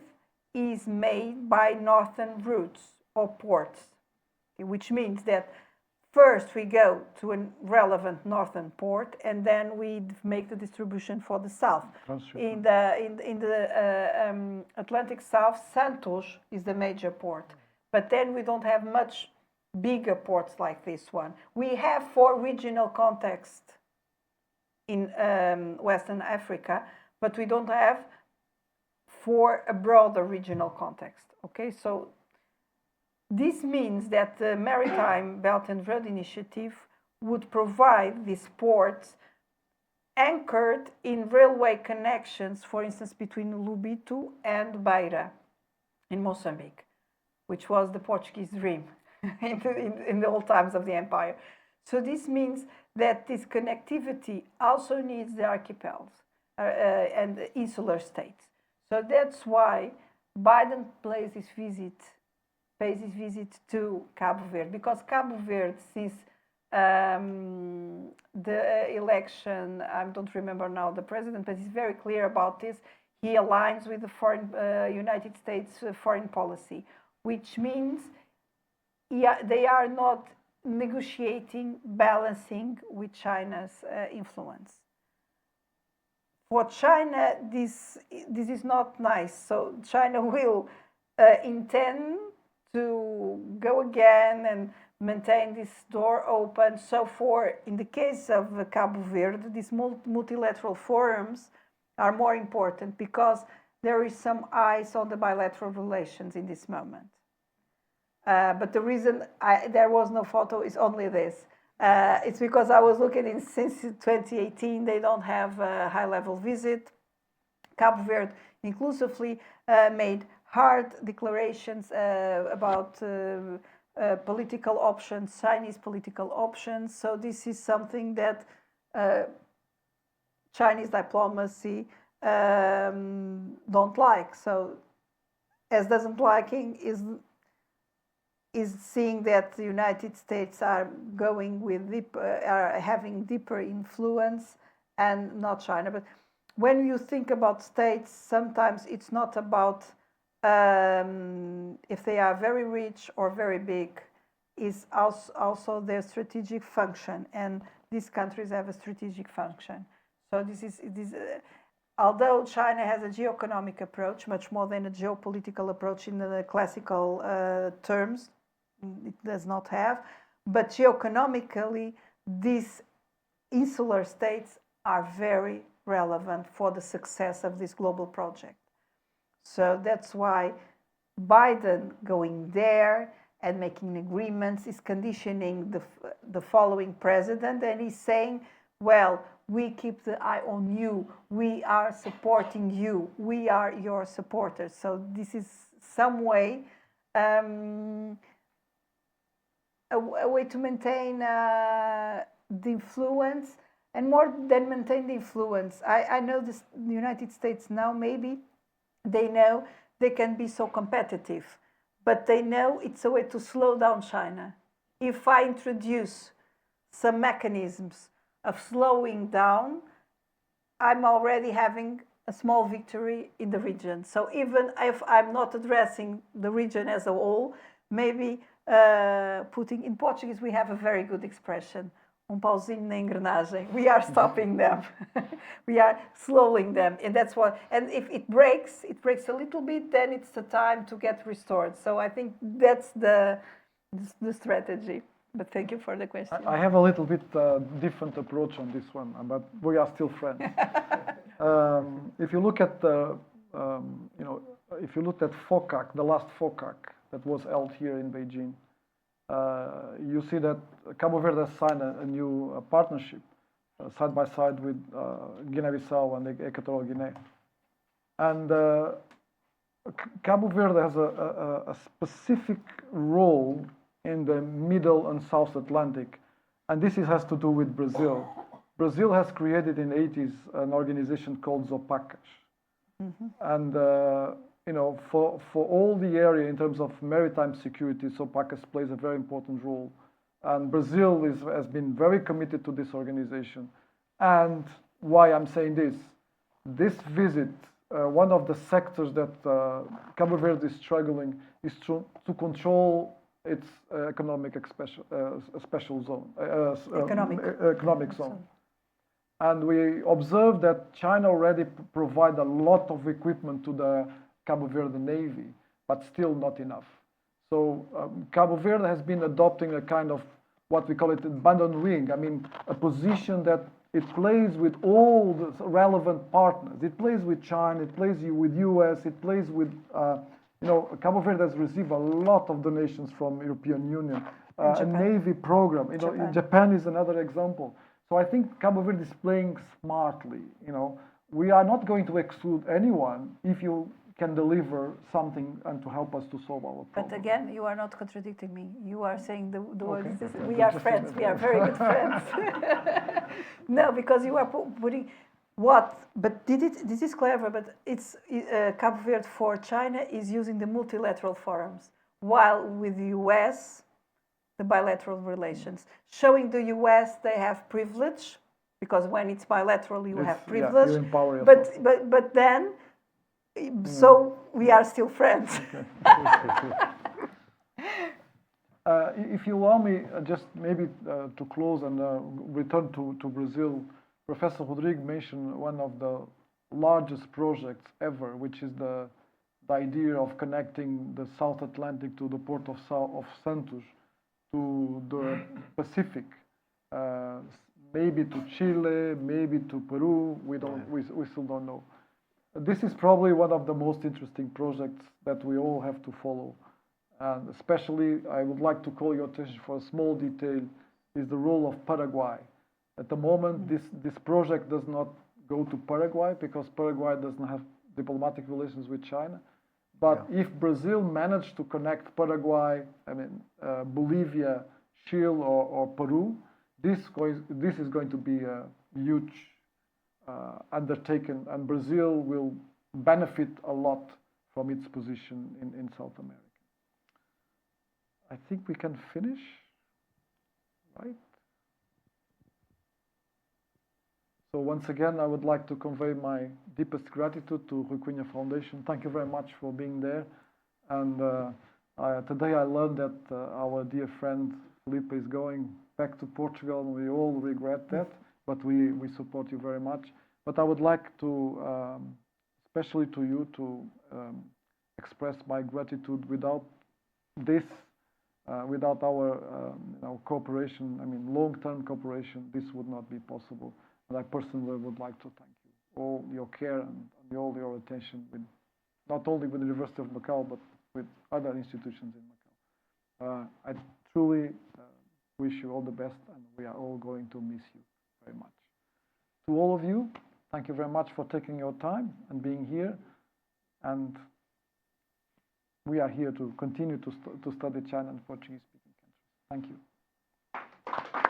is made by northern routes or ports, which means that first we go to a relevant northern port and then we make the distribution for the south. In the Atlantic South, Santos is the major port, but then we don't have much bigger ports like this one. We have for regional context in Western Africa, but we don't have for a broader regional context. Okay, so this means that the Maritime Belt and Road Initiative would provide these ports anchored in railway connections, for instance, between Lubito and Beira in Mozambique, which was the Portuguese dream in the old times of the empire. So this means that this connectivity also needs the archipels and the insular states. So that's why Biden pays his visit to Cabo Verde, because Cabo Verde, since the election, I don't remember now the president, but he's very clear about this. He aligns with the United States foreign policy, which means they are not negotiating, balancing with China's influence. For China, this is not nice. So China will intend to go again and maintain this door open. So in the case of Cabo Verde, these multilateral forums are more important because there is some eyes on the bilateral relations in this moment. But the reason there was no photo is only this. It's because I was looking since 2018, they don't have a high-level visit. Cabo Verde inclusively made hard declarations about political options, Chinese political options. So this is something that Chinese diplomacy don't like. So as doesn't liking is seeing that the United States are going with are having deeper influence and not China. But when you think about states, sometimes it's not about if they are very rich or very big, is also their strategic function. And these countries have a strategic function. So although China has a geoeconomic approach, much more than a geopolitical approach in the classical terms, it does not have. But geoeconomically, these insular states are very relevant for the success of this global project. So that's why Biden going there and making agreements is conditioning the following president, and he's saying, well, we keep the eye on you, we are supporting you, we are your supporters. So this is some way a way to maintain the influence, and more than maintain the influence. I know the United States now, maybe they know they can be so competitive, but they know it's a way to slow down China. If I introduce some mechanisms of slowing down, I'm already having a small victory in the region. So even if I'm not addressing the region as a whole, maybe putting, in Portuguese we have a very good expression, pauzinho na engrenagem. We are stopping them. We are slowing them. And that's what, and if it breaks a little bit, then it's the time to get restored. So I think that's the strategy. But thank you for the question. I have a little bit different approach on this one, but we are still friends. If you look at if you looked at FOCAC, the last FOCAC that was held here in Beijing, you see that Cabo Verde has signed a new partnership side by side with Guinea-Bissau and Equatorial Guinea. And Cabo Verde has a specific role in the Middle and South Atlantic, and this has to do with Brazil. Brazil has created in the 80s an organization called ZOPACAS. And for all the area in terms of maritime security, ZOPACAS plays a very important role. And Brazil has been very committed to this organization. And why I'm saying this visit, one of the sectors that Cabo Verde is struggling is to control its economic zone. And we observed that China already provides a lot of equipment to the Cabo Verde Navy, but still not enough. So Cabo Verde has been adopting a kind of what we call it abandoned wing. I mean, a position that it plays with all the relevant partners. It plays with China, it plays with US, it plays with, Cabo Verde has received a lot of donations from European Union, a Navy program. Japan is another example. So I think Cabo Verde is playing smartly. We are not going to exclude anyone if you can deliver something and to help us to solve our problem. But again, you are not contradicting me. You are saying the words, we are friends, we are very good friends. No, because you are putting what, but this is clever, but it's Cabo Verde for China is using the multilateral forums, while with the US, the bilateral relations, showing the US they have privilege, because when it's bilateral you have privilege, you empower but then, so we are still friends. If you allow me, just maybe to close and return to Brazil, Professor Rodrigo mentioned one of the largest projects ever, which is the idea of connecting the South Atlantic to the port of Santos, to the Pacific, maybe to Chile, maybe to Peru. We still don't know. This is probably one of the most interesting projects that we all have to follow. And especially, I would like to call your attention for a small detail, is the role of Paraguay. At the moment, this project does not go to Paraguay because Paraguay doesn't have diplomatic relations with China. But if Brazil managed to connect Paraguay, Bolivia, Chile, or Peru, this is going to be a huge undertaken, and Brazil will benefit a lot from its position in South America. I think we can finish, right? So once again, I would like to convey my deepest gratitude to Rui Cunha Foundation. Thank you very much for being there. And today I learned that our dear friend Felipe is going back to Portugal, and we all regret that, but we support you very much. But I would like to, especially to you, to express my gratitude. Without this, without our cooperation, I mean long-term cooperation, this would not be possible. And I personally would like to thank you, all your care and all your attention, with not only with the University of Macau, but with other institutions in Macau. I truly wish you all the best, and we are all going to miss you very much. To all of you, thank you very much for taking your time and being here. And we are here to continue to study China and Portuguese-speaking countries. Thank you.